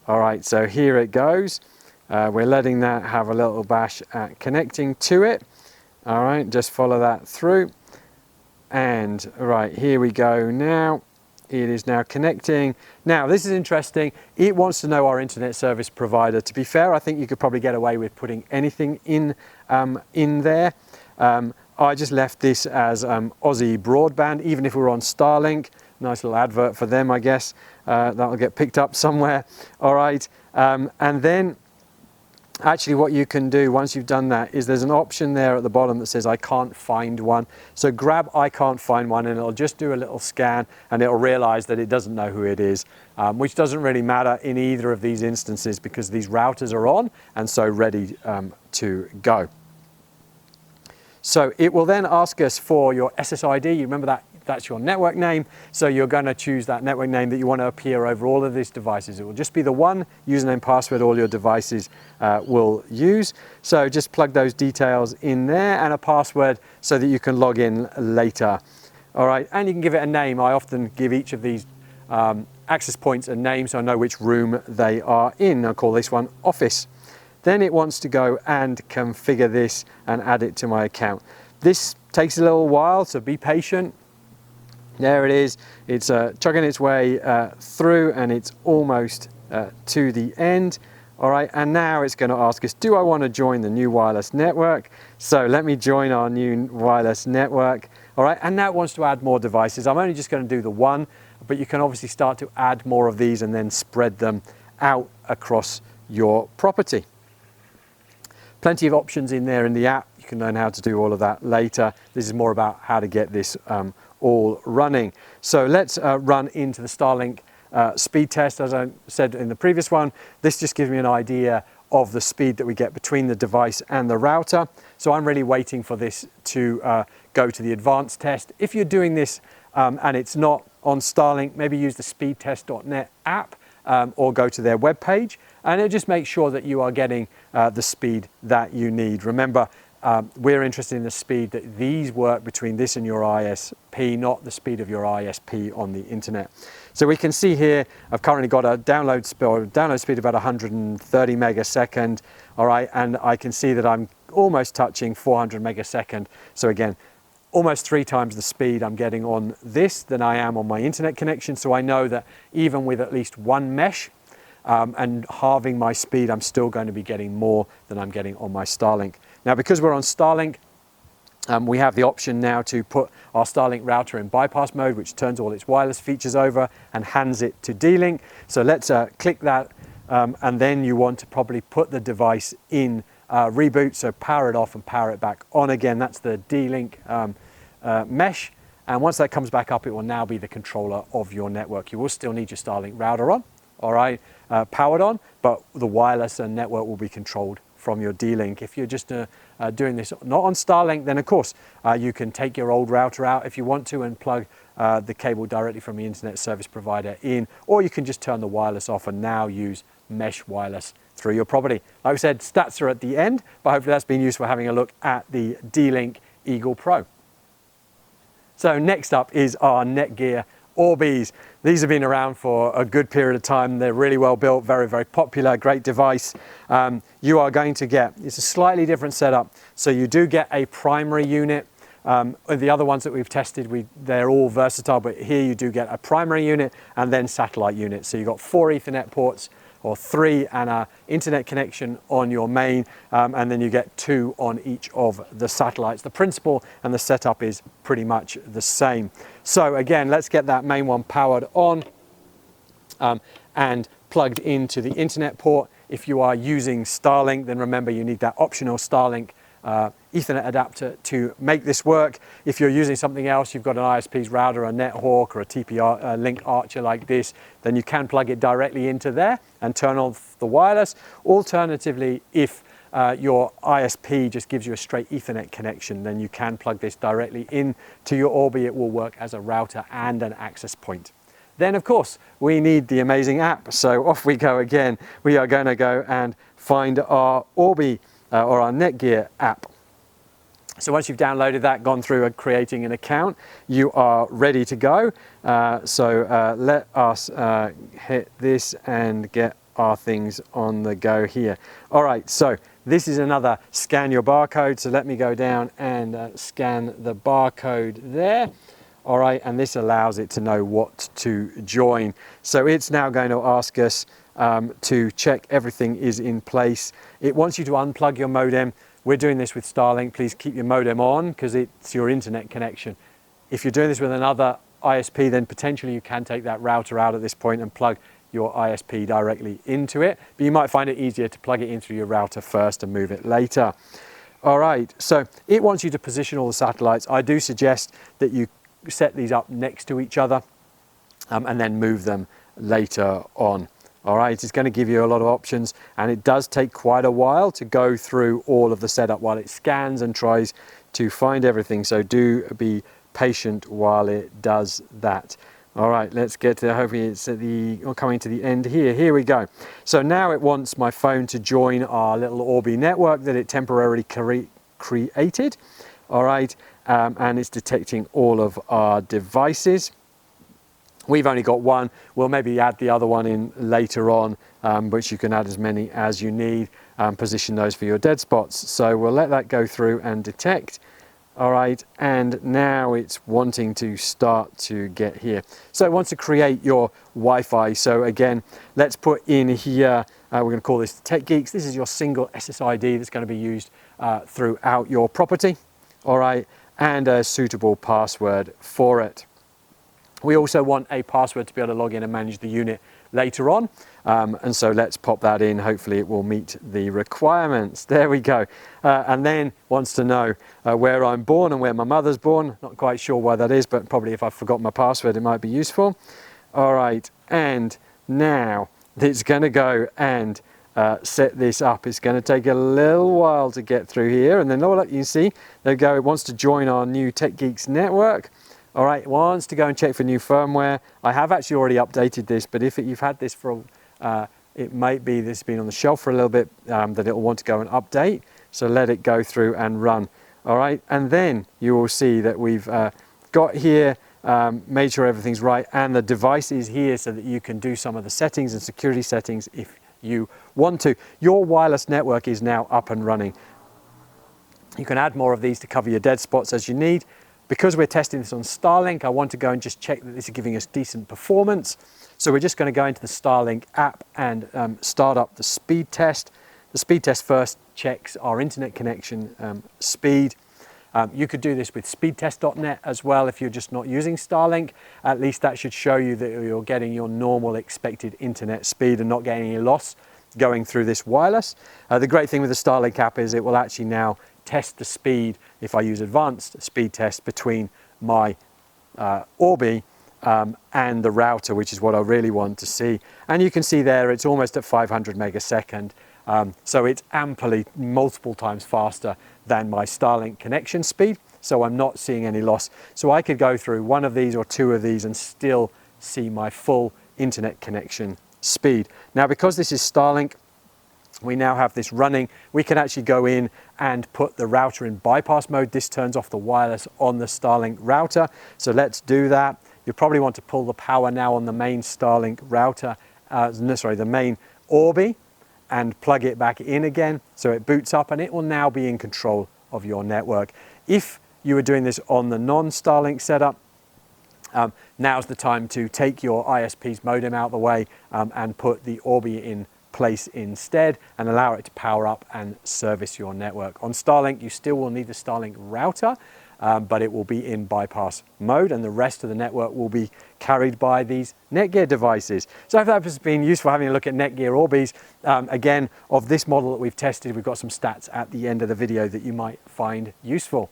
All right, so here it goes. We're letting that have a little bash at connecting to it. All right, just follow that through. And right, here we go now. It is now connecting. Now, this is interesting. It wants to know our internet service provider. To be fair, I think you could probably get away with putting anything in there. I just left this as Aussie Broadband, even if we're on Starlink. Nice little advert for them, I guess. That'll get picked up somewhere. All right, and then actually what you can do once you've done that is there's an option there at the bottom that says I can't find one. So grab I can't find one and it'll just do a little scan and it'll realize that it doesn't know who it is, which doesn't really matter in either of these instances because these routers are on and so ready to go. So it will then ask us for your SSID. You remember that? That's your network name. So you're going to choose that network name that you want to appear over all of these devices. It will just be the one username password all your devices will use. So just plug those details in there and a password so that you can log in later. All right, and you can give it a name. I often give each of these access points a name so I know which room they are in. I'll call this one Office. Then it wants to go and configure this and add it to my account. This takes a little while, so be patient. There it is. It's chugging its way through and it's almost to the end. All right, and now it's going to ask us, do I want to join the new wireless network? So let me join our new wireless network. All right, and now it wants to add more devices. I'm only just going to do the one, but you can obviously start to add more of these and then spread them out across your property. Plenty of options in there in the app. You can learn how to do all of that later. This is more about how to get this all running. So let's run into the Starlink speed test. As I said in the previous one, this just gives me an idea of the speed that we get between the device and the router. So I'm really waiting for this to go to the advanced test. If you're doing this and it's not on Starlink, maybe use the speedtest.net app or go to their webpage, and it'll just make sure that you are getting the speed that you need. Remember, we're interested in the speed that these work between this and your ISP, not the speed of your ISP on the internet. So we can see here, I've currently got a download speed of about 130 megasecond, all right, and I can see that I'm almost touching 400 megasecond. So again, almost 3 times the speed I'm getting on this than I am on my internet connection. So I know that even with at least one mesh and halving my speed, I'm still going to be getting more than I'm getting on my Starlink. Now, because we're on Starlink, we have the option now to put our Starlink router in bypass mode, which turns all its wireless features over and hands it to D-Link. So let's click that, and then you want to probably put the device in reboot, so power it off and power it back on again. That's the D-Link mesh, and once that comes back up, it will now be the controller of your network. You will still need your Starlink router on, all right, powered on, but the wireless and network will be controlled from your D-Link. If you're just doing this not on Starlink, then of course you can take your old router out if you want to and plug the cable directly from the internet service provider in, or you can just turn the wireless off and now use mesh wireless through your property. Like I said, stats are at the end, but hopefully that's been useful having a look at the D-Link Eagle Pro. So next up is our Netgear Orbis. These have been around for a good period of time. They're really well built, very, very popular, great device. You are going to get, it's a slightly different setup. So you do get a primary unit. The other ones that we've tested, they're all versatile, but here you do get a primary unit and then satellite unit. So you've got 4 Ethernet ports, or 3, and an internet connection on your main, and then you get 2 on each of the satellites. The principle and the setup is pretty much the same. So again, let's get that main one powered on and plugged into the internet port. If you are using Starlink, then remember you need that optional Starlink Ethernet adapter to make this work. If you're using something else, you've got an ISP's router, a NetHawk, or a TP Link Archer like this, then you can plug it directly into there and turn off the wireless. Alternatively, if your ISP just gives you a straight Ethernet connection, then you can plug this directly into your Orbi. It will work as a router and an access point. Then, of course, we need the amazing app. So off we go again. We are going to go and find our Orbi or our Netgear app. So once you've downloaded that, gone through and creating an account, you are ready to go. Let us hit this and get our things on the go here. All right, so this is another scan your barcode. So let me go down and scan the barcode there. All right, and this allows it to know what to join. So it's now going to ask us to check everything is in place. It wants you to unplug your modem. We're doing this with Starlink. Please keep your modem on because it's your internet connection. If you're doing this with another ISP, then potentially you can take that router out at this point and plug your ISP directly into it. But you might find it easier to plug it in through your router first and move it later. All right, so it wants you to position all the satellites. I do suggest that you set these up next to each other and then move them later on. All right, it's going to give you a lot of options, and it does take quite a while to go through all of the setup while it scans and tries to find everything. So do be patient while it does that. All right, let's get to, hopefully it's at coming to the end here. Here we go. So now it wants my phone to join our little Orbi network that it temporarily created. All right, and it's detecting all of our devices. We've only got one. We'll maybe add the other one in later on, which you can add as many as you need. Position those for your dead spots. So we'll let that go through and detect. All right, and now it's wanting to start to get here. So it wants to create your Wi-Fi. So again, let's put in here, we're going to call this Tech Geeks. This is your single SSID that's going to be used throughout your property. All right, and a suitable password for it. We also want a password to be able to log in and manage the unit later on. And so let's pop that in. Hopefully it will meet the requirements. There we go. And then wants to know where I'm born and where my mother's born. Not quite sure why that is, but probably if I forgot my password, it might be useful. All right, and now it's going to go and set this up. It's going to take a little while to get through here. And then all you can see, there we go. It wants to join our new Tech Geeks network. All right, it wants to go and check for new firmware. I have actually already updated this, but if you've had this for, it might be this has been on the shelf for a little bit, that it'll want to go and update. So let it go through and run. All right, and then you will see that we've got here, made sure everything's right, and the device is here so that you can do some of the settings and security settings if you want to. Your wireless network is now up and running. You can add more of these to cover your dead spots as you need. Because we're testing this on Starlink, I want to go and just check that this is giving us decent performance. So we're just going to go into the Starlink app and start up the speed test. The speed test first checks our internet connection speed. You could do this with speedtest.net as well if you're just not using Starlink. At least that should show you that you're getting your normal expected internet speed and not getting any loss going through this wireless. The great thing with the Starlink app is it will actually now test the speed if I use advanced speed test between my Orbi and the router, which is what I really want to see. And you can see there it's almost at 500 megasecond. So it's amply multiple times faster than my Starlink connection speed. So I'm not seeing any loss. So I could go through one of these or two of these and still see my full internet connection speed. Now, because this is Starlink, we now have this running. We can actually go in and put the router in bypass mode. This turns off the wireless on the Starlink router. So let's do that. You probably want to pull the power now on the main Starlink router, the main Orbi, and plug it back in again so it boots up, and it will now be in control of your network. If you were doing this on the non-Starlink setup, now's the time to take your ISP's modem out of the way and put the Orbi in place instead and allow it to power up and service your network. On Starlink, you still will need the Starlink router, but it will be in bypass mode, and the rest of the network will be carried by these Netgear devices. So I hope that has been useful, having a look at Netgear Orbis. Again, of this model that we've tested, we've got some stats at the end of the video that you might find useful.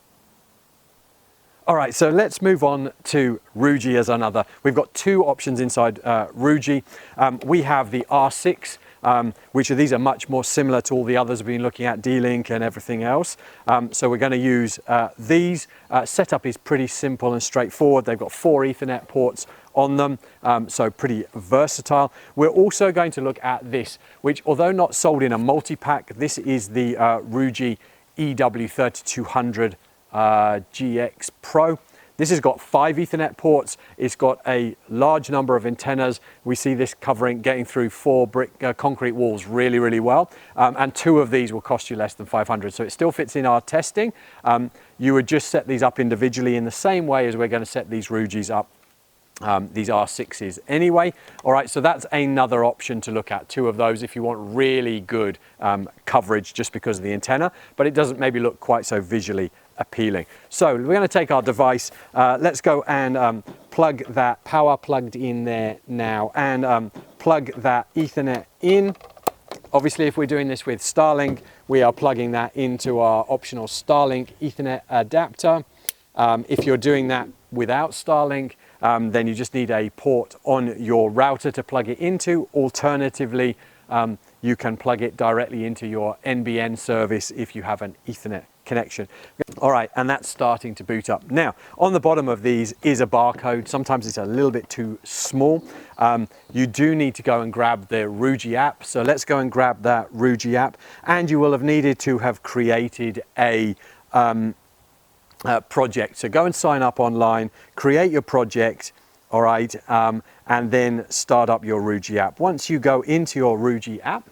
All right, so let's move on to Ruijie as another. We've got two options inside Ruijie. We have the R6, these are much more similar to all the others we've been looking at, D-Link and everything else. So we're going to use these. Setup is pretty simple and straightforward. They've got 4 Ethernet ports on them, so pretty versatile. We're also going to look at this, which, although not sold in a multi-pack, this is the Ruijie EW3200 GX Pro. This has got 5 Ethernet ports. It's got a large number of antennas. We see this getting through 4 brick concrete walls really well. And 2 of these will cost you less than 500. So it still fits in our testing. You would just set these up individually in the same way as we're going to set these Ruijies up. These R6s anyway. All right, so that's another option to look at, 2 of those if you want really good coverage just because of the antenna, but it doesn't maybe look quite so visually appealing. So we're going to take our device, let's go and plug that power plugged in there now, and plug that Ethernet in. Obviously, if we're doing this with Starlink, we are plugging that into our optional Starlink Ethernet adapter. If you're doing that without Starlink, then you just need a port on your router to plug it into. Alternatively, you can plug it directly into your NBN service if you have an Ethernet connection. All right, and that's starting to boot up. Now, on the bottom of these is a barcode. Sometimes it's a little bit too small. You do need to go and grab the Ruijie app. So let's go and grab that Ruijie app. And you will have needed to have created a project. So go and sign up online, create your project, all right, and then start up your Ruijie app. Once you go into your Ruijie app,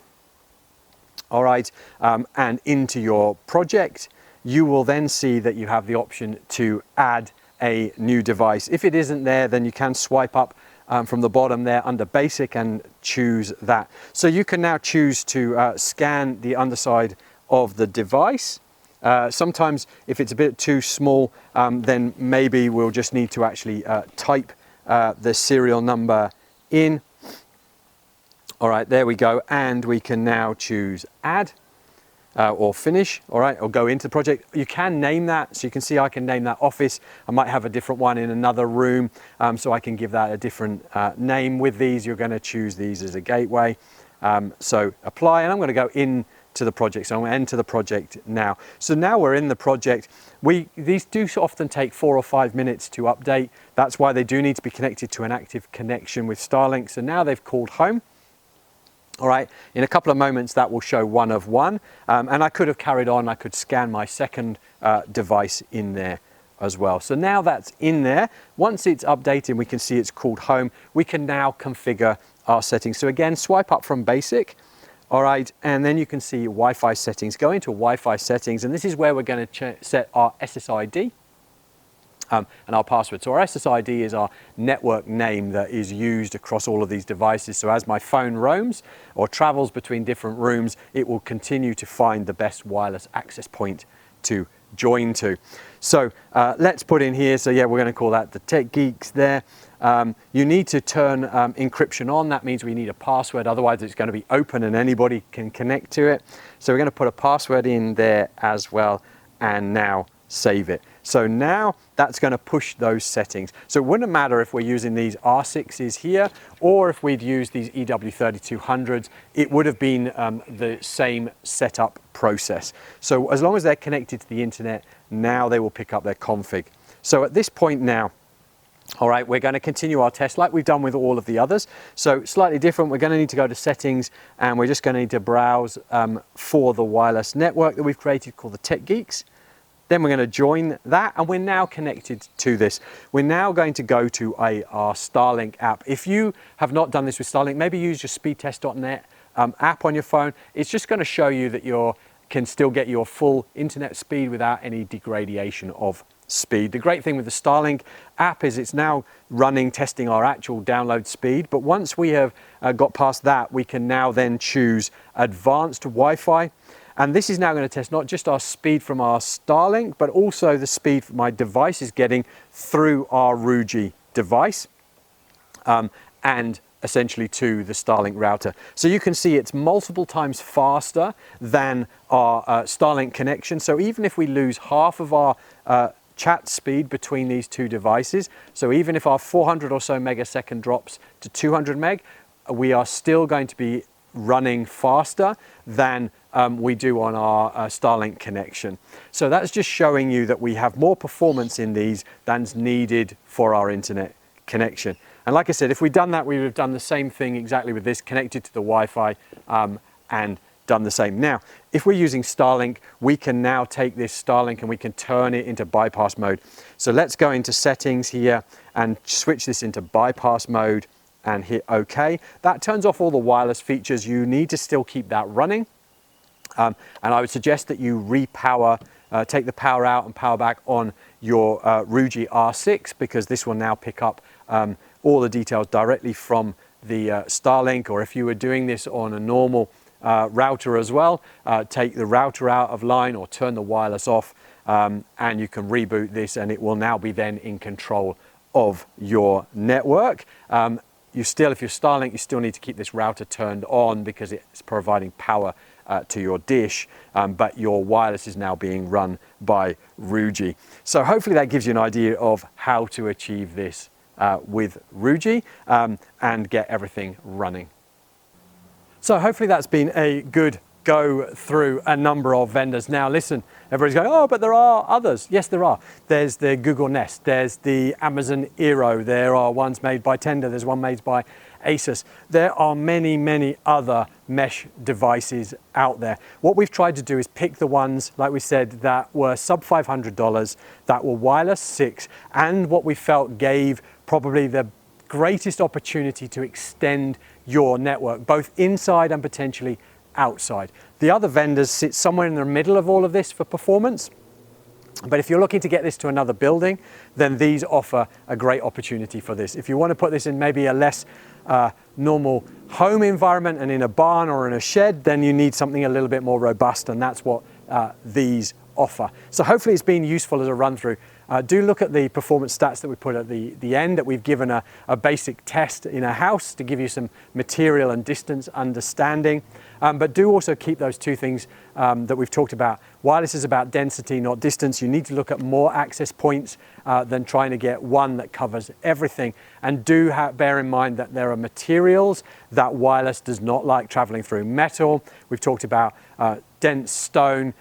all right, and into your project, you will then see that you have the option to add a new device. If it isn't there, then you can swipe up from the bottom there under basic and choose that. So you can now choose to scan the underside of the device. Sometimes if it's a bit too small, then maybe we'll just need to actually type the serial number in. All right, there we go. And we can now choose add or finish, all right, or go into the project. You can name that. So you can see I can name that office. I might have a different one in another room. So I can give that a different name. With these, you're going to choose these as a gateway. So apply, and I'm going to go in to the project. So I'm going to enter the project now. So now we're in the project. These do often take 4 or 5 minutes to update. That's why they do need to be connected to an active connection with Starlink. So now they've called home. All right, in a couple of moments that will show 1 of 1. And I could have carried on. I could scan my second device in there as well. So now that's in there. Once it's updated, we can see it's called home. We can now configure our settings. So again, swipe up from basic. All right, and then you can see Wi-Fi settings. Go into Wi-Fi settings, and this is where we're going to set our SSID and our password. So our SSID is our network name that is used across all of these devices. So as my phone roams or travels between different rooms, it will continue to find the best wireless access point to join to. So let's put in here, so yeah, we're going to call that the Tech Geeks there. You need to turn encryption on. That means we need a password, otherwise it's going to be open and anybody can connect to it. So we're going to put a password in there as well, and now save it. So now that's going to push those settings. So it wouldn't matter if we're using these R6s here or if we'd used these EW3200s, it would have been the same setup process. So as long as they're connected to the internet, now they will pick up their config. So at this point now, all right, we're going to continue our test like we've done with all of the others. So slightly different, we're going to need to go to settings, and we're just going to need to browse for the wireless network that we've created called the Tech Geeks. Then we're going to join that, and we're now connected to this. We're now going to go to our Starlink app. If you have not done this with Starlink, maybe use your speedtest.net app on your phone. It's just going to show you that you can still get your full internet speed without any degradation of speed. The great thing with the Starlink app is it's now running, testing our actual download speed. But once we have got past that, we can now then choose advanced Wi-Fi. And this is now going to test not just our speed from our Starlink, but also the speed my device is getting through our Ruijie device and essentially to the Starlink router. So you can see it's multiple times faster than our Starlink connection. So even if we lose half of our chat speed between these two devices, so even if our 400 or so megasecond drops to 200 meg, we are still going to be running faster than we do on our Starlink connection. So that's just showing you that we have more performance in these than's needed for our internet connection. And like I said, if we'd done that, we would have done the same thing exactly with this, connected to the Wi-Fi and done the same. Now, if we're using Starlink, we can now take this Starlink and we can turn it into bypass mode. So let's go into settings here and switch this into bypass mode and hit OK. That turns off all the wireless features. You need to still keep that running. And I would suggest that you repower, take the power out and power back on your Ruijie R6, because this will now pick up all the details directly from the Starlink. Or if you were doing this on a normal router as well, take the router out of line or turn the wireless off, and you can reboot this and it will now be then in control of your network. If you're Starlink, you still need to keep this router turned on because it's providing power to your dish, but your wireless is now being run by Ruijie. So hopefully that gives you an idea of how to achieve this with Ruijie and get everything running. So hopefully that's been a good go through a number of vendors. Now listen, everybody's going, oh, but there are others. Yes, there are. There's the Google Nest, there's the Amazon Eero, there are ones made by Tender, there's one made by Asus. There are many, many other mesh devices out there. What we've tried to do is pick the ones, like we said, that were sub $500, that were wireless 6, and what we felt gave probably the greatest opportunity to extend your network, both inside and potentially outside. The other vendors sit somewhere in the middle of all of this for performance. But if you're looking to get this to another building, then these offer a great opportunity for this. If you want to put this in maybe a less normal home environment and in a barn or in a shed, then you need something a little bit more robust, and that's what these offer. So hopefully it's been useful as a run through. Do look at the performance stats that we put at the end, that we've given a basic test in a house to give you some material and distance understanding. But do also keep those two things that we've talked about. Wireless is about density, not distance. You need to look at more access points than trying to get one that covers everything. And do bear in mind that there are materials that wireless does not like traveling through. Metal, we've talked about dense stone,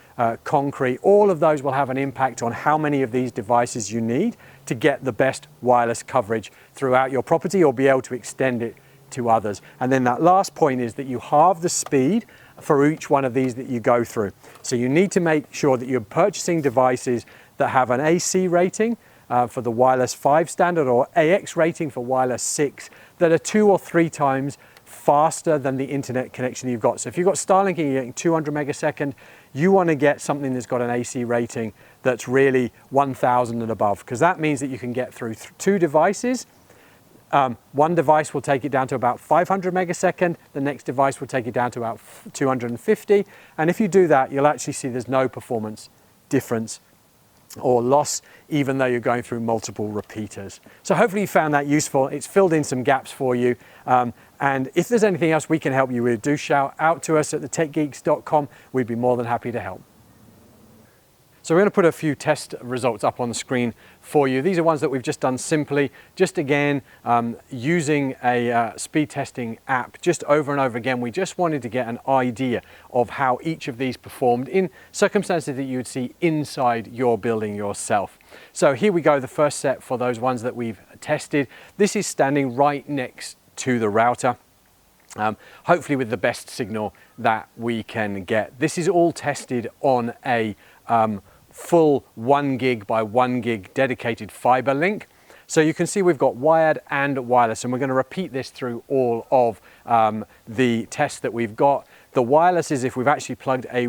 concrete. All of those will have an impact on how many of these devices you need to get the best wireless coverage throughout your property or be able to extend it to others. And then that last point is that you halve the speed for each one of these that you go through. So you need to make sure that you're purchasing devices that have an AC rating for the wireless 5 standard, or AX rating for wireless 6, that are 2 or 3 times faster than the internet connection you've got. So if you've got Starlink and you're getting 200 megasecond, you want to get something that's got an AC rating that's really 1000 and above, because that means that you can get through 2 devices. One device will take it down to about 500 megasecond, the next device will take it down to about 250, and if you do that, you'll actually see there's no performance difference or loss, even though you're going through multiple repeaters. So hopefully you found that useful. It's filled in some gaps for you. And if there's anything else we can help you with, do shout out to us at thetechgeeks.com. We'd be more than happy to help. So we're going to put a few test results up on the screen for you. These are ones that we've just done simply, just again, using a speed testing app just over and over again. We just wanted to get an idea of how each of these performed in circumstances that you would see inside your building yourself. So here we go, the first set for those ones that we've tested. This is standing right next to the router. Hopefully with the best signal that we can get. This is all tested on a full 1 gig by 1 gig dedicated fiber link. So you can see we've got wired and wireless, and we're going to repeat this through all of the tests that we've got. The wireless is if we've actually plugged a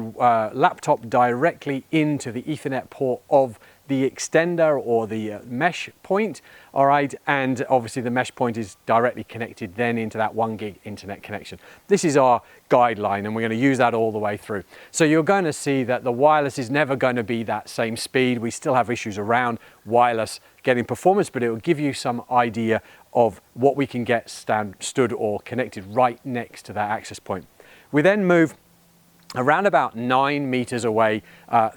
laptop directly into the Ethernet port of the extender or the mesh point, all right, and obviously the mesh point is directly connected then into that 1 gig internet connection. This is our guideline, and we're going to use that all the way through. So you're going to see that the wireless is never going to be that same speed. We still have issues around wireless getting performance, but it will give you some idea of what we can get stood or connected right next to that access point. We then move around about 9 meters away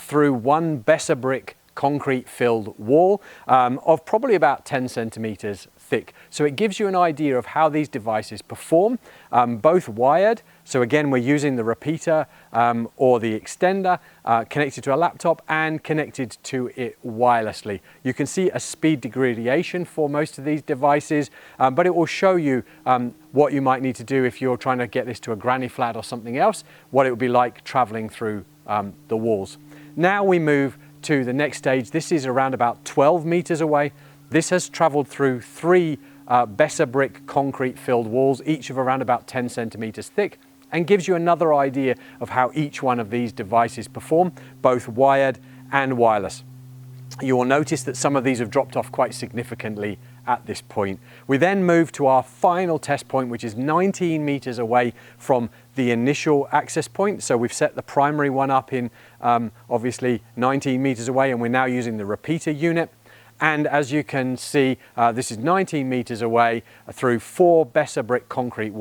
through one Besser brick concrete filled wall of probably about 10 centimeters thick. So it gives you an idea of how these devices perform, both wired. So again, we're using the repeater or the extender connected to a laptop and connected to it wirelessly. You can see a speed degradation for most of these devices, but it will show you what you might need to do if you're trying to get this to a granny flat or something else, what it would be like traveling through the walls. Now we move to the next stage. This is around about 12 meters away. This has traveled through 3 Besser brick concrete filled walls, each of around about 10 centimeters thick, and gives you another idea of how each one of these devices perform, both wired and wireless. You will notice that some of these have dropped off quite significantly at this point. We then move to our final test point, which is 19 meters away from the initial access point. So we've set the primary one up in obviously 19 meters away, and we're now using the repeater unit. And as you can see, this is 19 meters away through 4 Besser brick concrete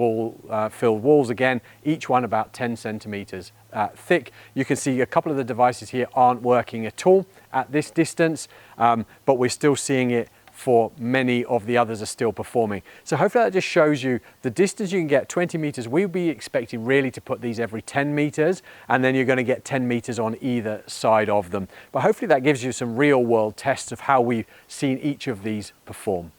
filled walls again, each one about 10 centimeters thick. You can see a couple of the devices here aren't working at all at this distance, but we're still seeing it for many of the others are still performing. So hopefully that just shows you the distance you can get. 20 meters, we'll be expecting really to put these every 10 meters, and then you're going to get 10 meters on either side of them. But hopefully that gives you some real world tests of how we've seen each of these perform.